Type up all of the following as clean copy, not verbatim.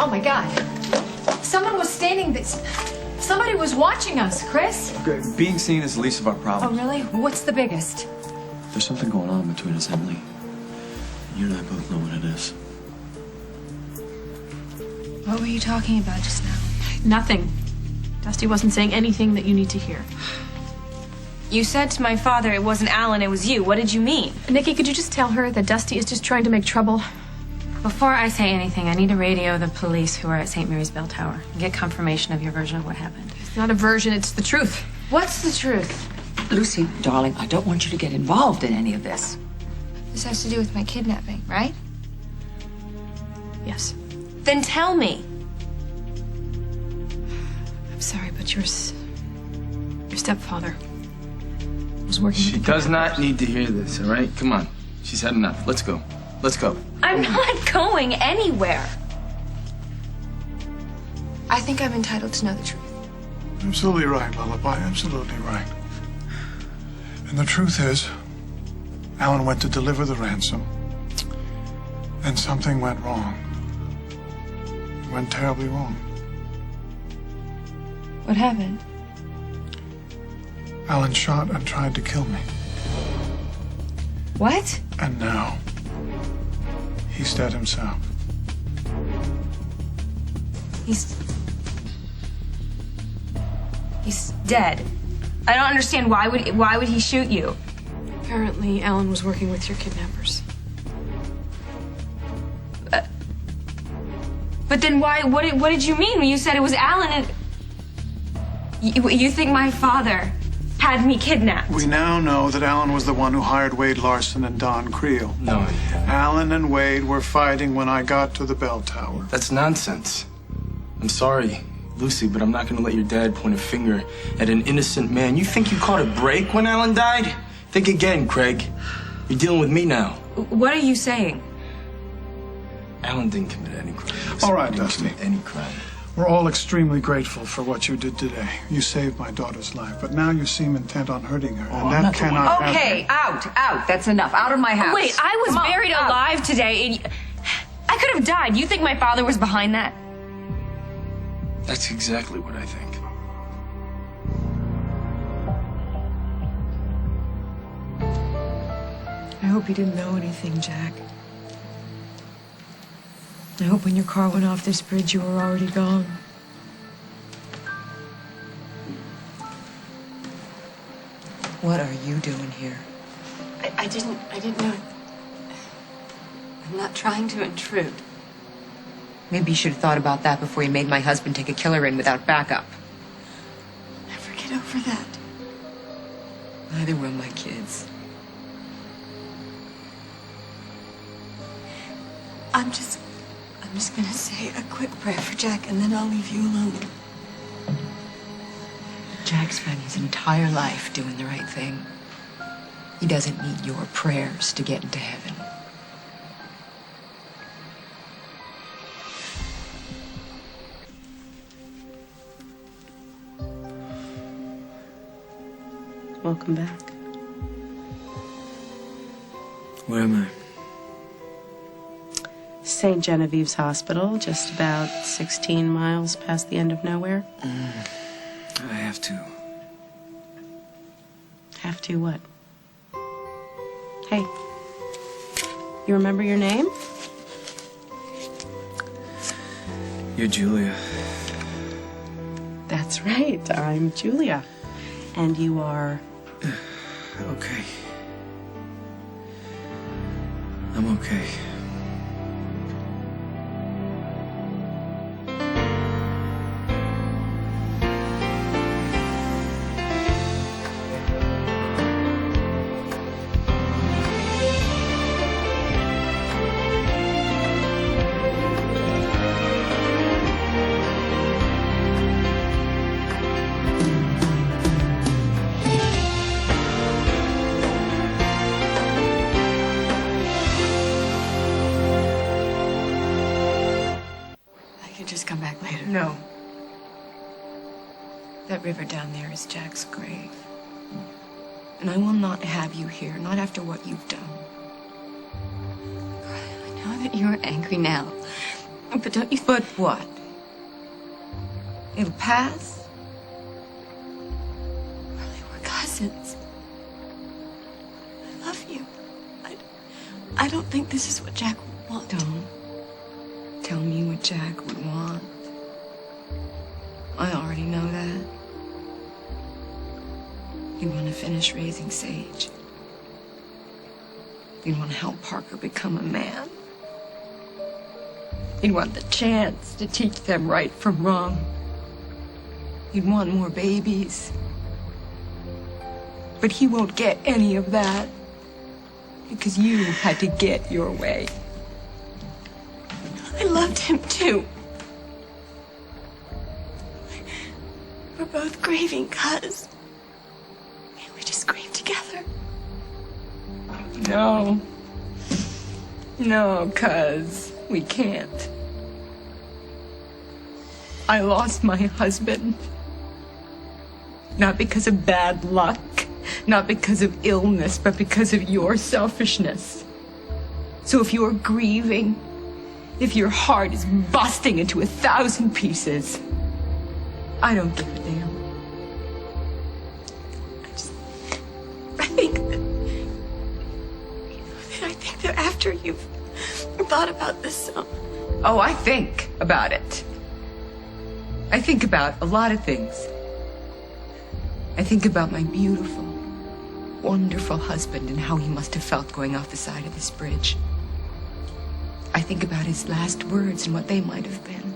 Oh my God. Someone was standing this. Somebody was watching us, Chris. Being seen is the least of our problems. Oh, really? What's the biggest? There's something going on between us, Emily. You and I both know what it is. What were you talking about just now? Nothing. Dusty wasn't saying anything that you need to hear. You said to my father it wasn't Alan, it was you. What did you mean? Nikki, could you just tell her that Dusty is just trying to make trouble? Before I say anything, I need to radio the police who are at St. Mary's Bell Tower and get confirmation of your version of what happened. It's not a version, it's the truth. What's the truth? Lucy, darling, I don't want you to get involved in any of this. This has to do with my kidnapping, right? Yes. Then tell me. I'm sorry, but your stepfather was working with She does not need to hear this, all right? Come on. She's had enough. Let's go. Let's go. I'm not going anywhere. I think I'm entitled to know the truth. Absolutely right, Lullaby. Absolutely right. And the truth is, Alan went to deliver the ransom, and something went wrong. It went terribly wrong. What happened? Alan shot and tried to kill me. What? And now, he's dead himself. He's dead. I don't understand. Why would he shoot you? Apparently, Alan was working with your kidnappers. But then why? What did you mean when you said it was Alan? And you think my father had me kidnapped? We now know that Alan was the one who hired Wade Larson and Don Creel. No. Alan and Wade were fighting when I got to the bell tower. That's nonsense. I'm sorry, Lucy, but I'm not going to let your dad point a finger at an innocent man. You think you caught a break when Alan died? Think again, Craig. You're dealing with me now. What are you saying? Alan didn't commit any crime. All right, He didn't Dusty. commit any crime. We're all extremely grateful for what you did today. You saved my daughter's life, but now you seem intent on hurting her, and that cannot happen. Okay, out. That's enough. Out of my house. Wait, I was buried alive today, and I could have died. You think my father was behind that? That's exactly what I think. I hope you didn't know anything, Jack. I hope when your car went off this bridge, you were already gone. What are you doing here? I didn't know. I'm not trying to intrude. Maybe you should have thought about that before you made my husband take a killer in without backup. Never get over that. Neither will my kids. I'm just gonna say a quick prayer for Jack, and then I'll leave you alone. Jack spent his entire life doing the right thing. He doesn't need your prayers to get into heaven. Welcome back. Where am I? St. Genevieve's Hospital, just about 16 miles past the end of nowhere. I have to. Have to what? Hey, you remember your name? You're Julia. That's right, I'm Julia. And you are... Okay. I'm okay. Just come back later. No. That river down there is Jack's grave. And I will not have you here, not after what you've done. I know that you're angry now, But don't you... But what? It'll pass? Really, we're cousins. I love you. I don't think this is what Jack would want. Don't tell me what Jack would want. I already know that. He'd want to finish raising Sage. He'd want to help Parker become a man. He'd want the chance to teach them right from wrong. He'd want more babies. But he won't get any of that because you had to get your way. I loved him too. We're both grieving, cuz. Can't we just grieve together? No. No, cuz we can't. I lost my husband. Not because of bad luck, not because of illness, but because of your selfishness. So if you're grieving, if your heart is busting into 1,000 pieces, I don't give a damn. I think that after you've thought about this some. Oh, I think about it. I think about a lot of things. I think about my beautiful, wonderful husband and how he must have felt going off the side of this bridge. I think about his last words and what they might have been.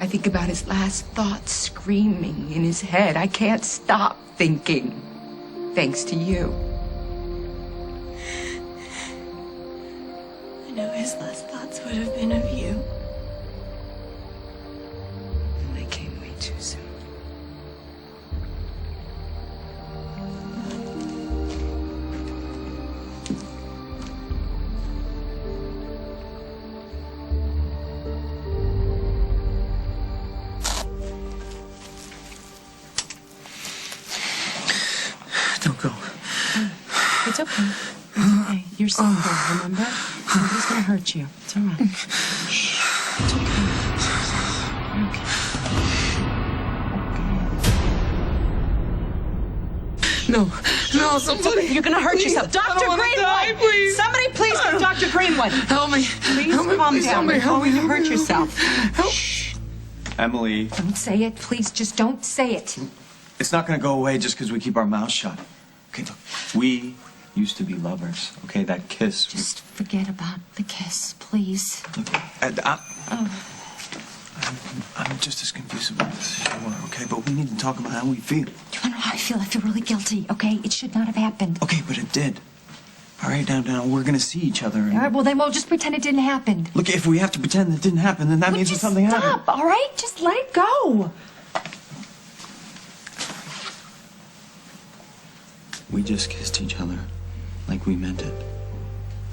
I think about his last thoughts screaming in his head. I can't stop thinking, thanks to you. I know his last thoughts would have been of you. And they came way too soon. Don't go. It's okay. It's okay. You're safe, remember? Nobody's gonna hurt you. It's all right. Shh. It's okay. You're okay. No, somebody. You're gonna hurt yourself. Dr. Greenwood! Please. Somebody please get Dr. Greenwood. Help me. Please Help me, calm please, down. somebody You're help going me. to hurt yourself. Help. Emily, Don't say it, please. Just don't say it. it's not gonna go away just because we keep our mouths shut. Okay, look, we used to be lovers. Okay, that kiss. Just forget about the kiss, please. Look, I'm just as confused about this as you are, okay? But we need to talk about how we feel. Do you want to know how I feel? I feel really guilty, okay? It should not have happened. Okay, but it did. All right, now we're gonna see each other. And... All right, well, then we'll just pretend it didn't happen. Look, if we have to pretend it didn't happen, then that means that Just something stop, happened. all right? Just let it go. We just kissed each other like we meant it.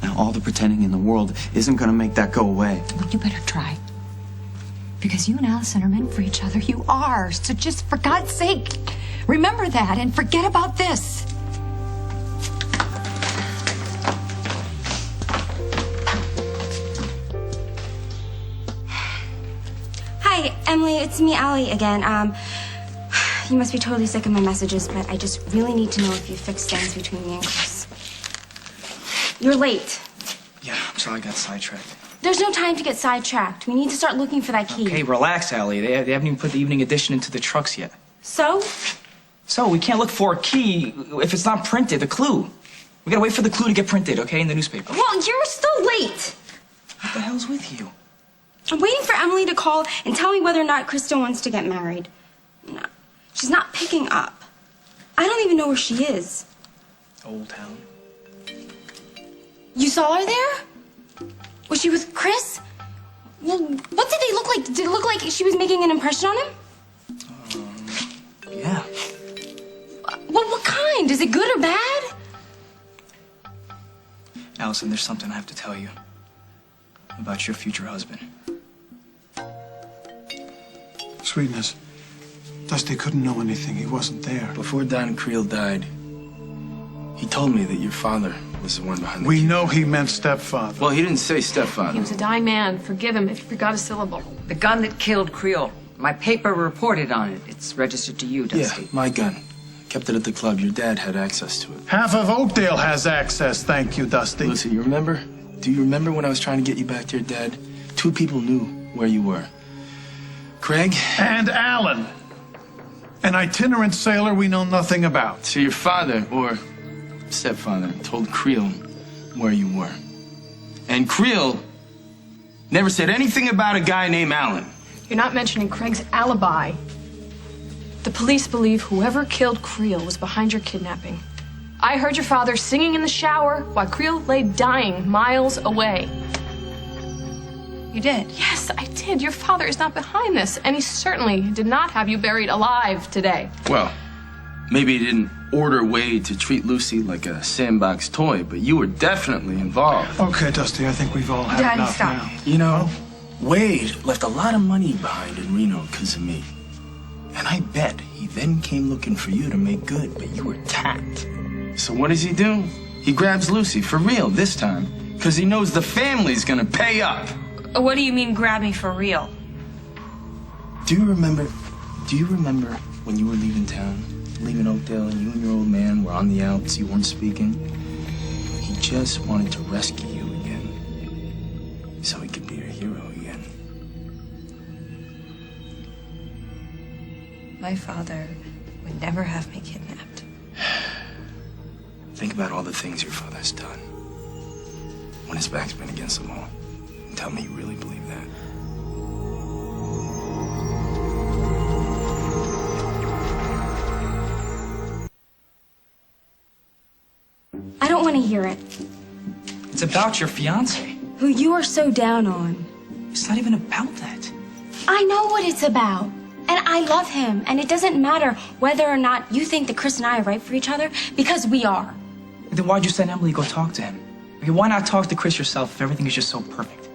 Now, all the pretending in the world isn't gonna make that go away. Well, you better try. Because you and Allison are meant for each other. You are. So just, for God's sake, remember that and forget about this. Hi, Emily. It's me, Allie, again. You must be totally sick of my messages, but I just really need to know if you fixed things between me and Chris. You're late. Yeah, I'm sorry I got sidetracked. There's no time to get sidetracked. We need to start looking for that key. Okay, relax, Allie. They haven't even put the evening edition into the trucks yet. So? So, we can't look for a key if it's not printed, the clue. We gotta wait for the clue to get printed, okay, in the newspaper. Well, you're still late. What the hell's with you? I'm waiting for Emily to call and tell me whether or not Krista wants to get married. No, she's not picking up. I don't even know where she is. Old Town. You saw her there? Was she with Chris? Well, what did they look like? Did it look like she was making an impression on him? Yeah. Well, what kind? Is it good or bad? Allison, there's something I have to tell you about your future husband. Sweetness. Dusty couldn't know anything. He wasn't there. Before Don Creel died, He told me that your father was the one behind the We key. know he meant stepfather. Well, he didn't say stepfather. He was a dying man. Forgive him if he forgot a syllable. The gun that killed Creel. My paper reported on it. It's registered to you, Dusty. Yeah, my gun. Kept it at the club. Your dad had access to it. Half of Oakdale has access, thank you, Dusty. Lucy, you remember? Do you remember when I was trying to get you back to your dad? 2 people knew where you were. Craig? And Alan. An itinerant sailor we know nothing about. So your father, or stepfather, told Creel where you were. And Creel never said anything about a guy named Alan. You're not mentioning Craig's alibi. The police believe whoever killed Creel was behind your kidnapping. I heard your father singing in the shower while Creel lay dying miles away. You did? Yes, I did. Your father is not behind this, and he certainly did not have you buried alive today. Well, maybe he didn't order Wade to treat Lucy like a sandbox toy, but you were definitely involved. Okay, Dusty, I think we've all had Daddy, enough stop. now. You know, Wade left a lot of money behind in Reno because of me. And I bet he then came looking for you to make good, but you were tapped. So what does he do? He grabs Lucy, for real, this time, because he knows the family's gonna pay up. What do you mean grab me for real? Do you remember when you were leaving town, leaving Oakdale, and you and your old man were on the outs, you weren't speaking? He just wanted to rescue you again, so he could be your hero again. My father would never have me kidnapped. Think about all the things your father's done when his back's been against the wall. And tell me you really believe that. I don't want to hear it. It's about your fiance. Who you are so down on. It's not even about that. I know what it's about. And I love him. And it doesn't matter whether or not you think that Chris and I are right for each other, because we are. Then why'd you send Emily to go talk to him? Okay, why not talk to Chris yourself if everything is just so perfect?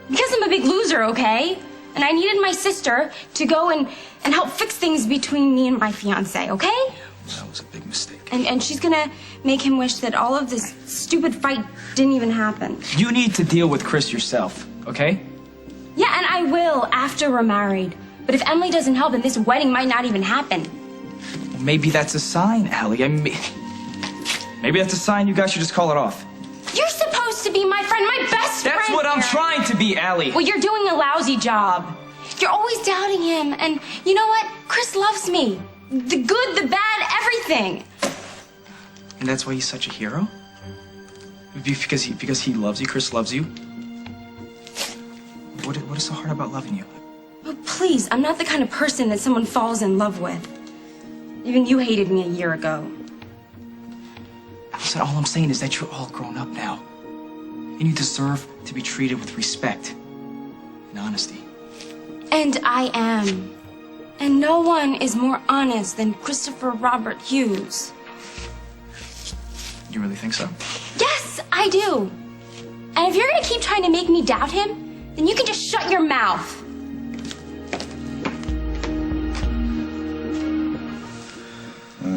Because I'm a big loser, okay? And I needed my sister to go and help fix things between me and my fiance, okay? That was a big mistake. And she's gonna make him wish that all of this stupid fight didn't even happen. You need to deal with Chris yourself, okay? Yeah, and I will after we're married. But if Emily doesn't help, then this wedding might not even happen. Well, maybe that's a sign, Allie. Maybe that's a sign you guys should just call it off. You're supposed to be my friend, my best friend. That's what I'm here. trying to be, Allie. Well, you're doing a lousy job. You're always doubting him. And you know what? Chris loves me. The good, the bad, everything. And that's why he's such a hero? Because he loves you, Chris loves you? What is so hard about loving you? Oh, please, I'm not the kind of person that someone falls in love with. Even you hated me a year ago. Listen, all I'm saying is that you're all grown up now. And you deserve to be treated with respect and honesty. And I am. And no one is more honest than Christopher Robert Hughes. You really think so? Yes, I do. And if you're gonna keep trying to make me doubt him, then you can just shut your mouth.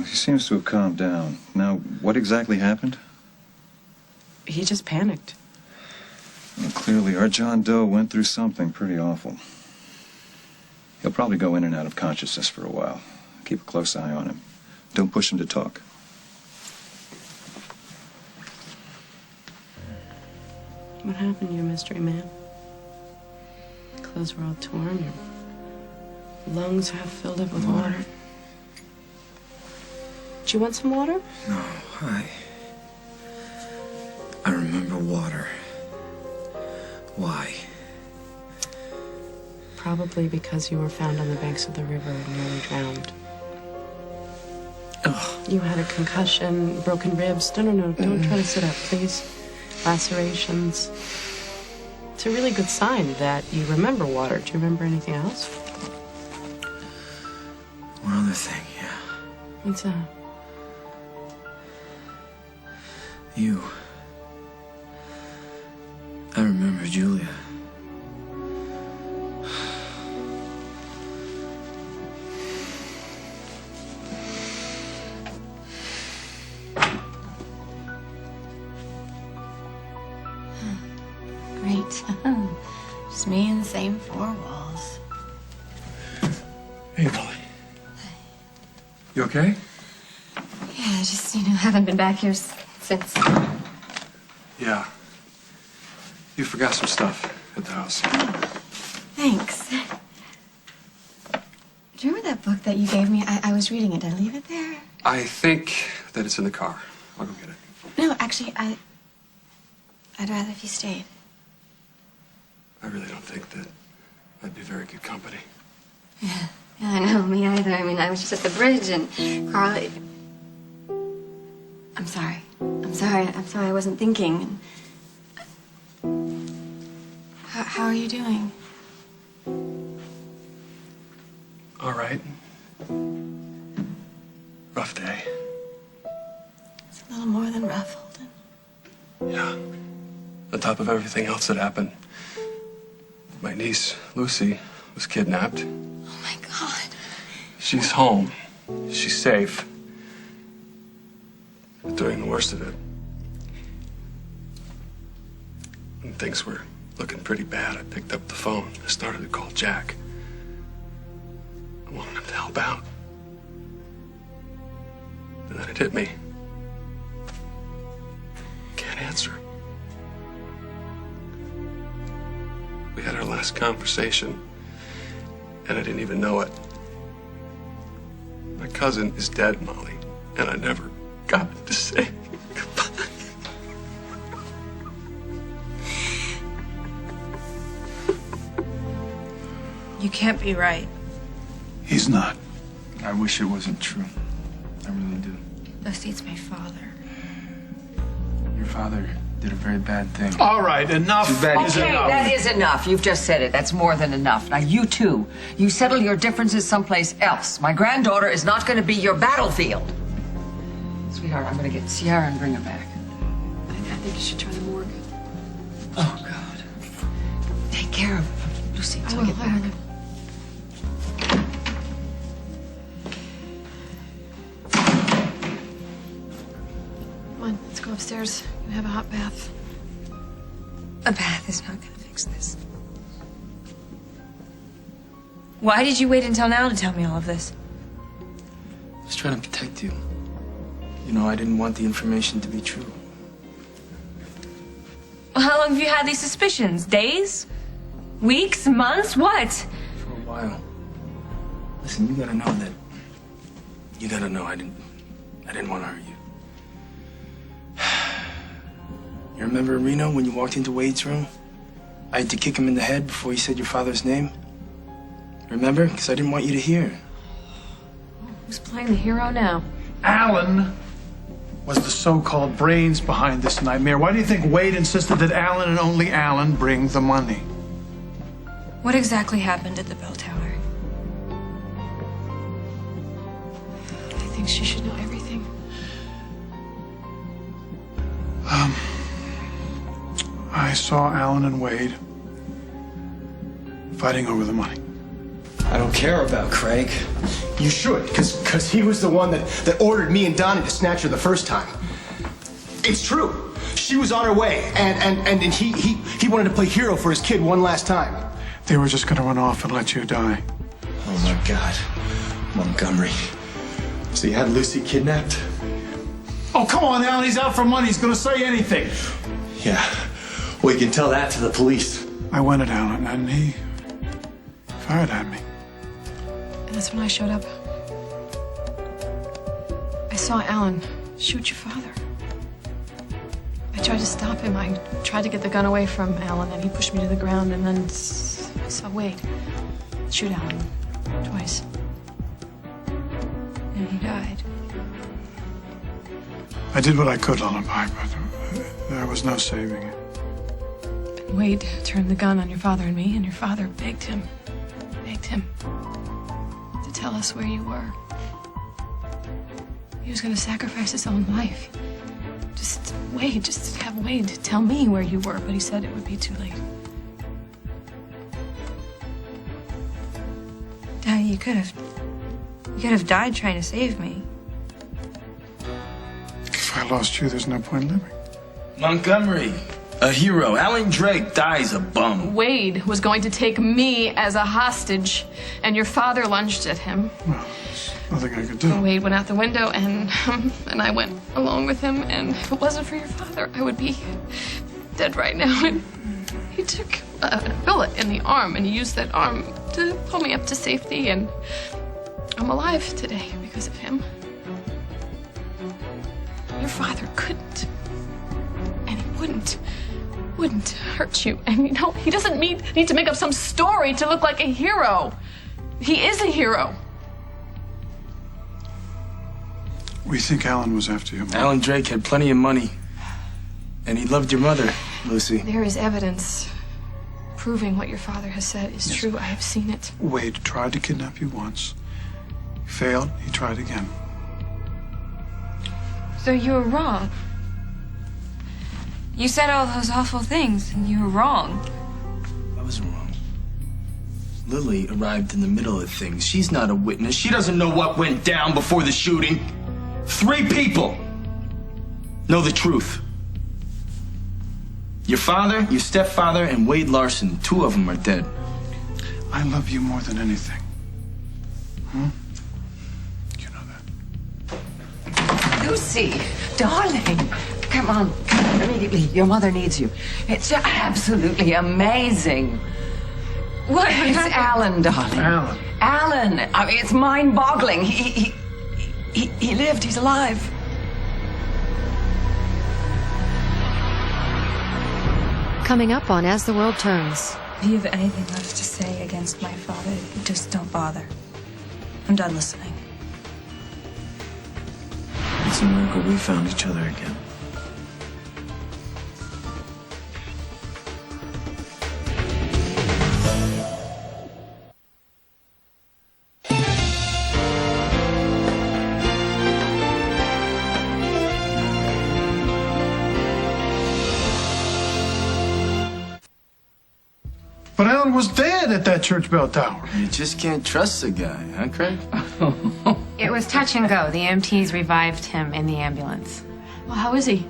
He seems to have calmed down. Now, what exactly happened? He just panicked. Well, clearly, our John Doe went through something pretty awful. He'll probably go in and out of consciousness for a while. Keep a close eye on him. Don't push him to talk. What happened to you, mystery man? Clothes were all torn. Your lungs half filled up with water. Do you want some water? No, I remember water. Why? Probably because you were found on the banks of the river and nearly drowned. Ugh. You had a concussion, broken ribs. No, don't try to sit up, please. Lacerations. It's a really good sign that you remember water. Do you remember anything else? One other thing, yeah. What's that? You. I remember Julia. Great. Just me in the same four walls. Hey, Molly. You okay? Yeah, just, haven't been back here since. Yeah. You forgot some stuff at the house. Thanks. Do you remember that book that you gave me? I was reading it. Did I leave it there? I think that it's in the car. I'll go get it. No, actually, I'd rather if you stayed. I really don't think that I'd be very good company. Yeah, I know. Me either. I mean, I was just at the bridge and Carly. I'm sorry. I'm sorry. I wasn't thinking. How are you doing? All right. Rough day. It's a little more than rough, Holden. Yeah. On top of everything else that happened, my niece, Lucy, was kidnapped. Oh, my God. She's home. She's safe. But during the worst of it, when things were looking pretty bad, I picked up the phone. I started to call Jack. I wanted him to help out. And then it hit me. Can't answer. We had our last conversation, and I didn't even know it. My cousin is dead, Molly, and I never got to say goodbye. You can't be right. He's not. I wish it wasn't true. I really do. Dusty, it's my father. Your father did a very bad thing. All right, enough. Too bad he's Okay, that is enough. You've just said it. That's more than enough. Now, you two, you settle your differences someplace else. My granddaughter is not going to be your battlefield. Sweetheart, I'm going to get Sierra and bring her back. I think you should try the morgue. Oh, God. Take care of Lucy until I get back. Come on, let's go upstairs and have a hot bath. A bath is not gonna fix this. Why did you wait until now to tell me all of this? I was trying to protect you. You know, I didn't want the information to be true. Well, how long have you had these suspicions? Days? Weeks? Months? What? For a while. Listen, you gotta know that. You gotta know I didn't want to hurt you. You remember Reno when you walked into Wade's room? I had to kick him in the head before he said your father's name. Remember? Because I didn't want you to hear. Who's playing the hero now? Alan was the so-called brains behind this nightmare. Why do you think Wade insisted that Alan and only Alan bring the money? What exactly happened at the bell tower? I think she should know everything. I saw Alan and Wade fighting over the money. I don't care about Craig. You should, because he was the one that ordered me and Donnie to snatch her the first time. It's true. She was on her way, and he wanted to play hero for his kid one last time. They were just going to run off and let you die. Oh, my God. Montgomery. So you had Lucy kidnapped? Oh, come on, Alan. He's out for money. He's going to say anything. Yeah. Well, you can tell that to the police. I went at Alan, and he fired at me. And that's when I showed up. I saw Alan shoot your father. I tried to stop him. I tried to get the gun away from Alan, and he pushed me to the ground, and then I saw Wade shoot Alan twice. And he died. I did what I could, Lullaby, but there was no saving it. Wade turned the gun on your father and me, and your father begged him to tell us where you were. He was going to sacrifice his own life. Just have Wade tell me where you were, but he said it would be too late. Daddy, you could have died trying to save me. If I lost you, there's no point living. Montgomery, A hero. Alan Drake dies a bum. Wade was going to take me as a hostage, and your father lunged at him. Well, there's nothing I could do. Wade went out the window, and I went along with him, and if it wasn't for your father, I would be dead right now. And he took a bullet in the arm, and he used that arm to pull me up to safety, and I'm alive today because of him. Your father couldn't, and he wouldn't hurt you. And you know, he doesn't need to make up some story to look like a hero. He is a hero. We think Alan was after you. Alan Drake had plenty of money. And he loved your mother, Lucy. There is evidence proving what your father has said is true. I have seen it. Wade tried to kidnap you once. He failed. He tried again. So you were wrong. You said all those awful things, and you were wrong. I was wrong. Lily arrived in the middle of things. She's not a witness. She doesn't know what went down before the shooting. 3 people know the truth. Your father, your stepfather, and Wade Larson. 2 of them are dead. I love you more than anything. You know that. Lucy, darling, come on immediately. Your mother needs you. It's absolutely amazing. What? It's Alan, darling. Alan. I mean, it's mind-boggling. He lived. He's alive. Coming up on As the World Turns. If you have anything left to say against my father, just don't bother. I'm done listening. It's a miracle we found each other again. But Alan was dead at that church bell tower. You just can't trust the guy, huh, Craig? It was touch and go. The EMTs revived him in the ambulance. Well, how is he?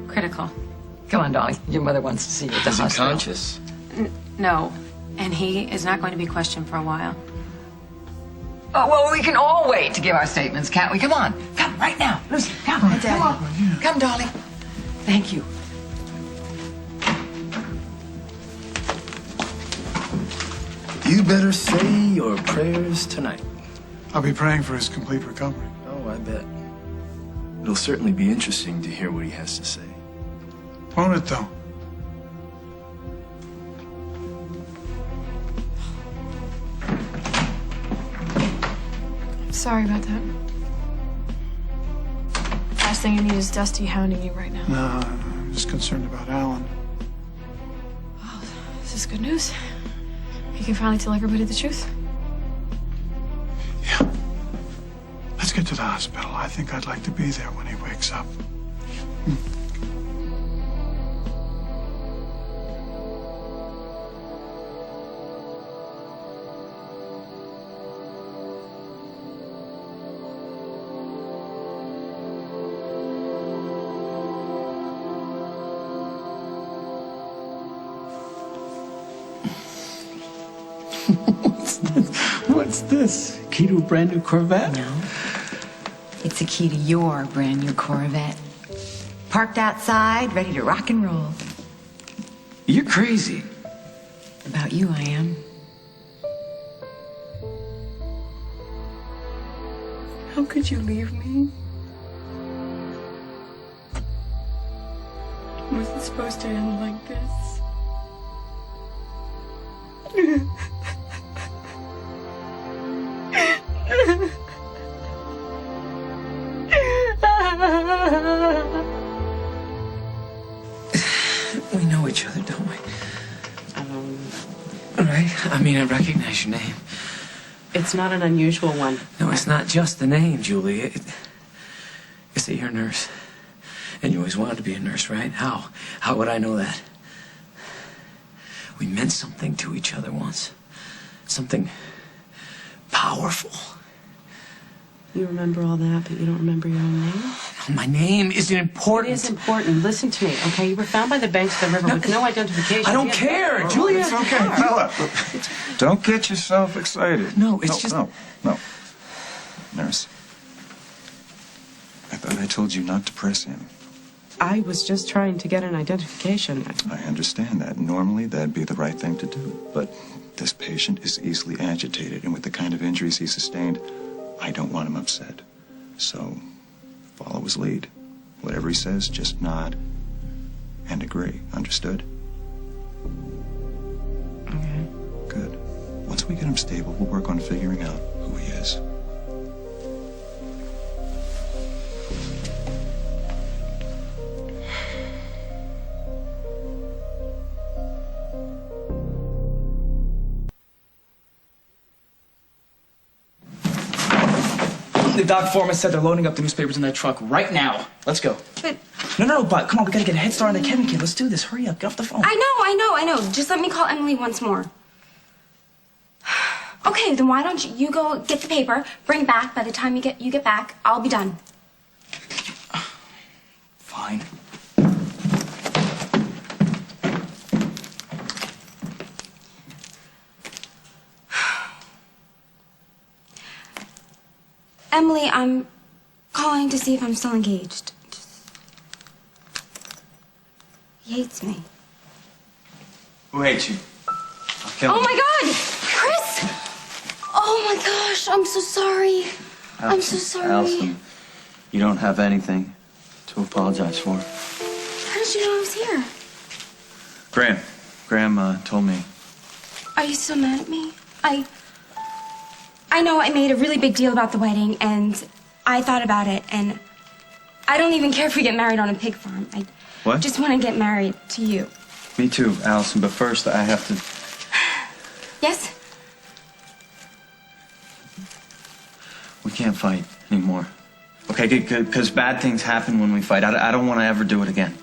Critical. Come on, darling. Your mother wants to see you at the Is he hospital. conscious? No. And he is not going to be questioned for a while. Oh, well, we can all wait to give our statements, can't we? Come on. Come right now. Lucy, come. Come on. Come, darling. Thank you. You better say your prayers tonight. I'll be praying for his complete recovery. Oh, I bet. It'll certainly be interesting to hear what he has to say. Won't it, though? Sorry about that. Last thing you need is Dusty hounding you right now. No, I'm just concerned about Alan. Oh, this is good news. You can finally tell everybody the truth. Yeah. Let's get to the hospital. I think I'd like to be there when he wakes up. What's this? Key to a brand new Corvette? No. It's a key to your brand new Corvette. Parked outside, ready to rock and roll. You're crazy. About you, I am. How could you leave me? Was it supposed to end like this? We know each other, don't we? Right? I mean, I recognize your name. It's not an unusual one. No, it's not just the name, Julie. It's that you're a nurse. And you always wanted to be a nurse, right? How? How would I know that? We meant something to each other once. Something powerful. You remember all that, but you don't remember your own name? My name isn't important. It is important. Listen to me, okay? You were found by the banks of the river with no identification. I don't care, Julia. It's okay, fella. Don't get yourself excited. No, it's just... No. Nurse, I thought I told you not to press him. I was just trying to get an identification. I understand that. Normally, that'd be the right thing to do. But this patient is easily agitated, and with the kind of injuries he sustained, I don't want him upset. So, follow his lead. Whatever he says, just nod and agree. Understood? Okay. Good. Once we get him stable, we'll work on figuring out who he is. The doc foreman said they're loading up the newspapers in that truck right now. Let's go. But... No, but come on, we gotta get a head start on the Kevin kid. Let's do this. Hurry up, get off the phone. I know. Just let me call Emily once more. Okay, then why don't you go get the paper, bring it back. By the time you get back, I'll be done. Fine. Emily, I'm calling to see if I'm still engaged. He hates me. Who hates you? I'll kill him. Oh my God! Chris! Oh my gosh, I'm so sorry. I'm so sorry. Allison, you don't have anything to apologize for. How did you know I was here? Graham told me. Are you still mad at me? I know I made a really big deal about the wedding, and I thought about it, and I don't even care if we get married on a pig farm. I What? just want to get married to you. Me too, Allison, but first I have to... Yes? We can't fight anymore. Okay, because bad things happen when we fight. I don't want to ever do it again.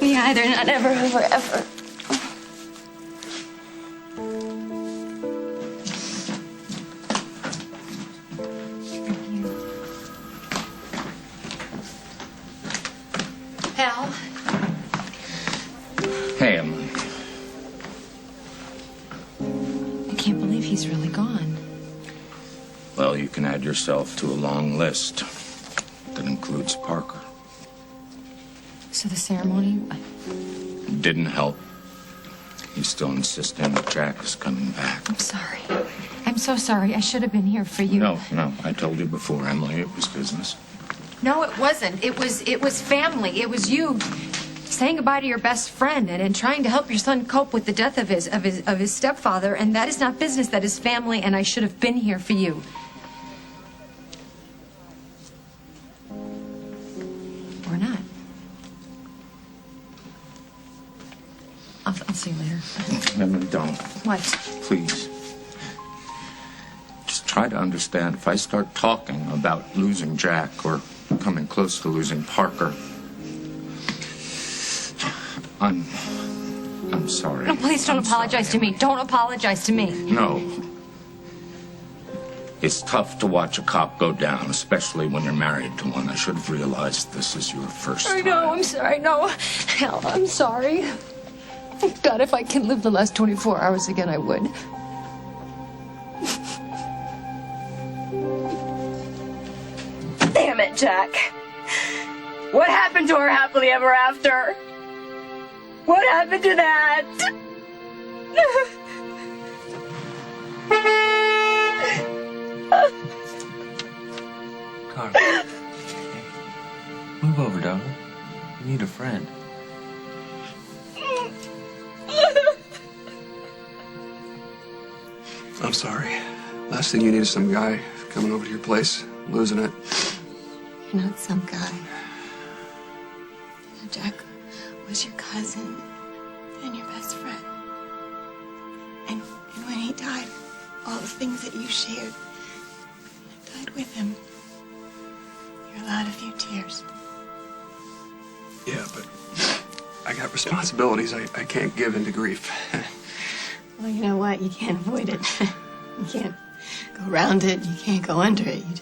Me either, not ever, ever. Al? Hey, Emily. I can't believe he's really gone. Well, you can add yourself to a long list that includes Parker. So the ceremony... Didn't help. He's still insisting that Jack is coming back. I'm sorry. I'm so sorry. I should have been here for you. No. I told you before, Emily, it was business. No, it wasn't. It was family. It was you saying goodbye to your best friend and trying to help your son cope with the death of his stepfather. And that is not business. That is family. And I should have been here for you. Or not. I'll see you later. Emily, don't. What? Please. Just try to understand. If I start talking about losing Jack or coming close to losing Parker, I'm sorry. No, please don't apologize to me. Don't apologize to me. No. It's tough to watch a cop go down, especially when you're married to one. I should have realized this is your first time. I know, I'm sorry. No, Hal, I'm sorry. God, if I can live the last 24 hours again, I would. Damn it, Jack. What happened to our happily ever after? What happened to that? Carla. Hey, move over, darling. You need a friend. I'm sorry. Last thing you need is some guy coming over to your place, losing it. You're not some guy. Jack was your cousin and your best friend. And when he died, all the things that you shared died with him. You allowed a few tears. Yeah, but I got responsibilities. I can't give in to grief. Well, you know what? You can't avoid it. You can't go around it. You can't go under it. You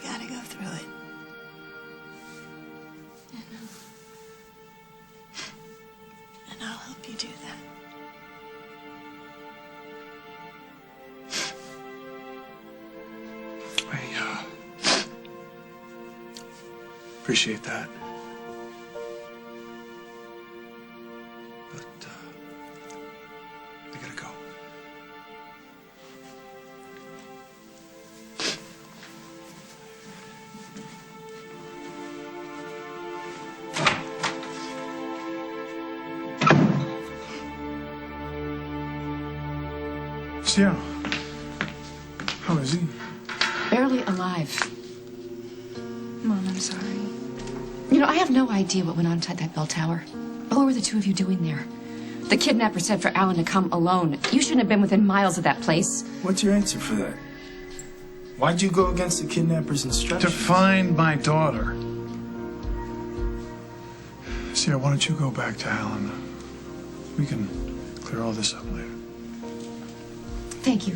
gotta go through it. appreciate that. But, I gotta go. Sierra, how is he? Barely alive. Mom, I'm sorry. You know, I have no idea what went on inside that bell tower. What were the two of you doing there? The kidnapper said for Alan to come alone. You shouldn't have been within miles of that place. What's your answer for that? Why'd you go against the kidnapper's instructions? To find my daughter. Sierra, why don't you go back to Alan? We can clear all this up later. Thank you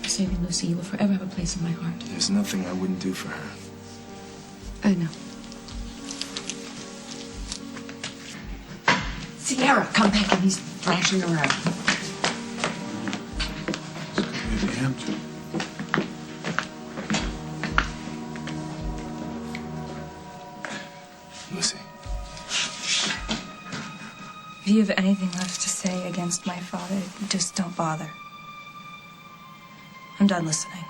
for saving Lucy. You will forever have a place in my heart. There's nothing I wouldn't do for her. I know. Sierra, come back, and he's thrashing around. Lucy. If you have anything left to say against my father, just don't bother. I'm done listening.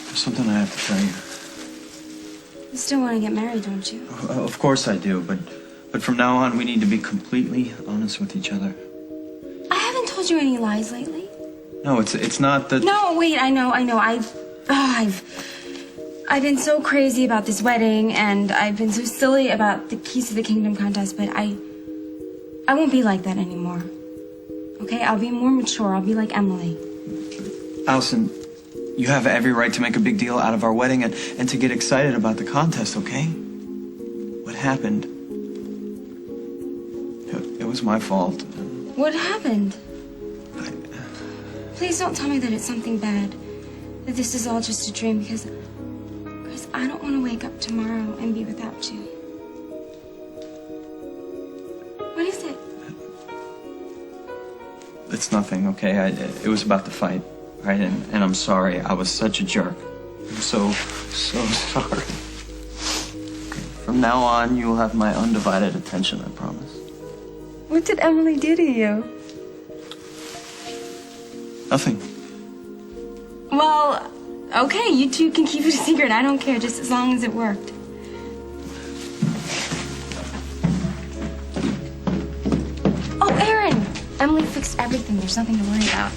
There's something I have to tell you. You still want to get married, don't you? Of course I do, but from now on we need to be completely honest with each other. I haven't told you any lies lately. No, it's not that. No, wait, I know. I've been so crazy about this wedding, and I've been so silly about the Keys to the Kingdom contest, but I won't be like that anymore. Okay? I'll be more mature. I'll be like Emily. Allison, you have every right to make a big deal out of our wedding and to get excited about the contest, okay? What happened? It was my fault. What happened? Please don't tell me that it's something bad. That this is all just a dream, because I don't want to wake up tomorrow and be without you. What is it? It's nothing, okay? It was about the fight, right? And I'm sorry. I was such a jerk. I'm so sorry. From now on, you will have my undivided attention, I promise. What did Emily do to you? Nothing. Well, okay, you two can keep it a secret. I don't care, just as long as it worked. Oh, Aaron! Emily fixed everything. There's nothing to worry about.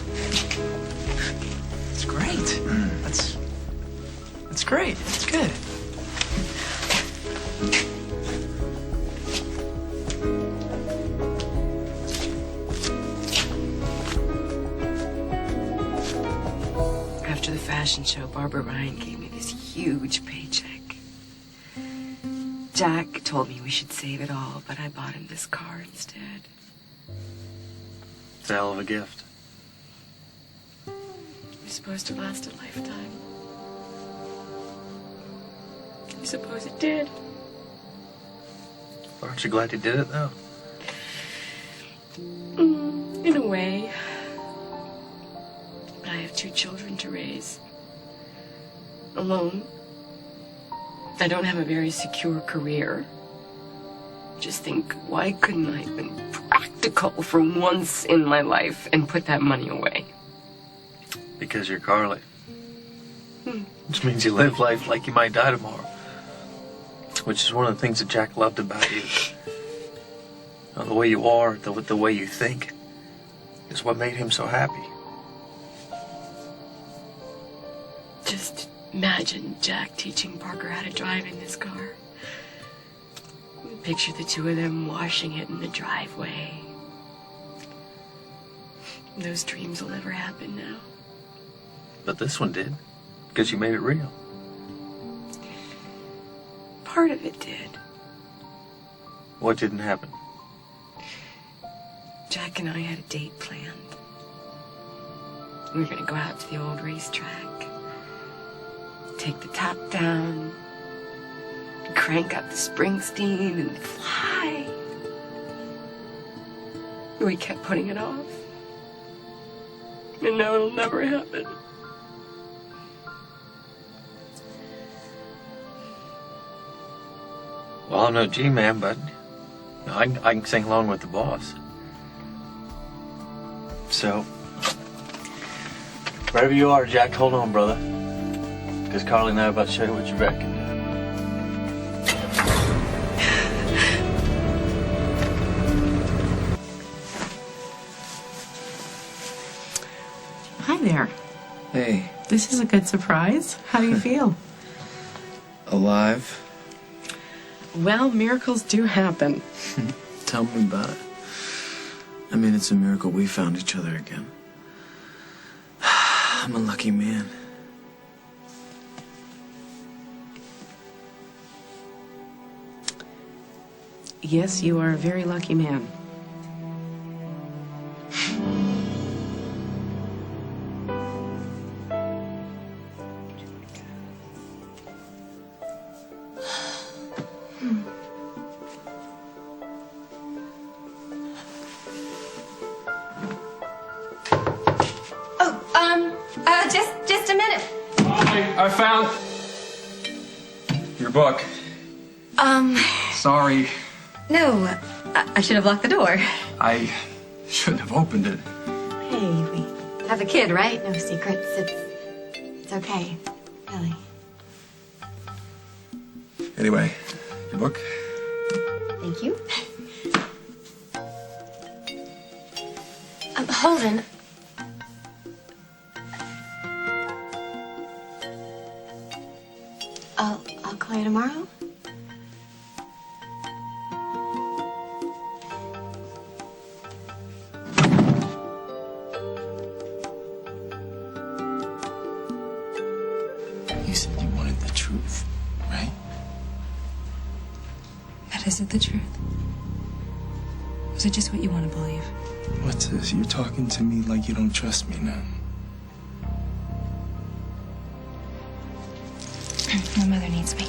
It's great. That's great. It's good. After the fashion show, Barbara Ryan gave me this huge paycheck. Jack told me we should save it all, but I bought him this car instead. It's a hell of a gift. It was supposed to last a lifetime. I suppose it did. Aren't you glad you did it, though? In a way. But I have 2 children to raise. Alone. I don't have a very secure career. Just think, why couldn't I have been practical for once in my life and put that money away? Because you're Carly. Which means you live life like you might die tomorrow. Which is one of the things that Jack loved about you. The way you are, the way you think, is what made him so happy. Just imagine Jack teaching Parker how to drive in this car. Picture the 2 of them washing it in the driveway. Those dreams will never happen now. But this one did, because you made it real. Part of it did. What didn't happen? Jack and I had a date planned. We were going to go out to the old racetrack, take the top down, crank up the Springsteen, and fly. We kept putting it off. And now it'll never happen. Well, I'm no G-man, but I can sing along with the boss. So, wherever you are, Jack, hold on, brother. Because Carly and I are about to show you what your vet can do. Hi there. Hey, This is a good surprise. How do you feel? alive? Well, miracles do happen. Tell me about it. I mean, it's a miracle we found each other again. I'm a lucky man. Yes, you are a very lucky man. Just a minute. I found your book. Sorry, No, I should have locked the door. I shouldn't have opened it. Hey, we have a kid, right? No secrets. It's okay. Really. Anyway, your book. Thank you. Holden. I'll call you tomorrow. You said you wanted the truth, right? But is it the truth? Was it just what you want to believe? What's this? You're talking to me like you don't trust me now. My mother needs me.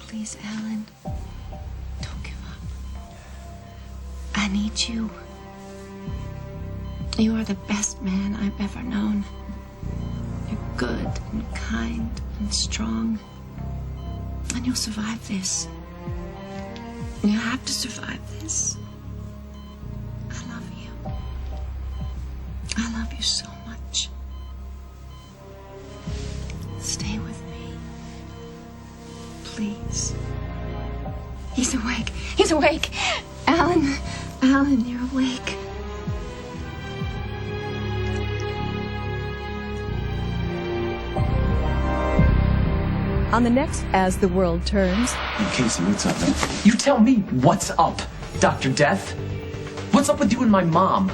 Please, Alan, don't give up. I need you. You are the best man I've ever known. You're good and kind and strong. And you'll survive this. You have to survive this. I love you. I love you so much. Stay with me. Please. He's awake. He's awake. Alan. Alan, you're awake. On the next As the World Turns. Hey, Casey, what's up, man? You tell me what's up, Dr. Death. What's up with you and my mom?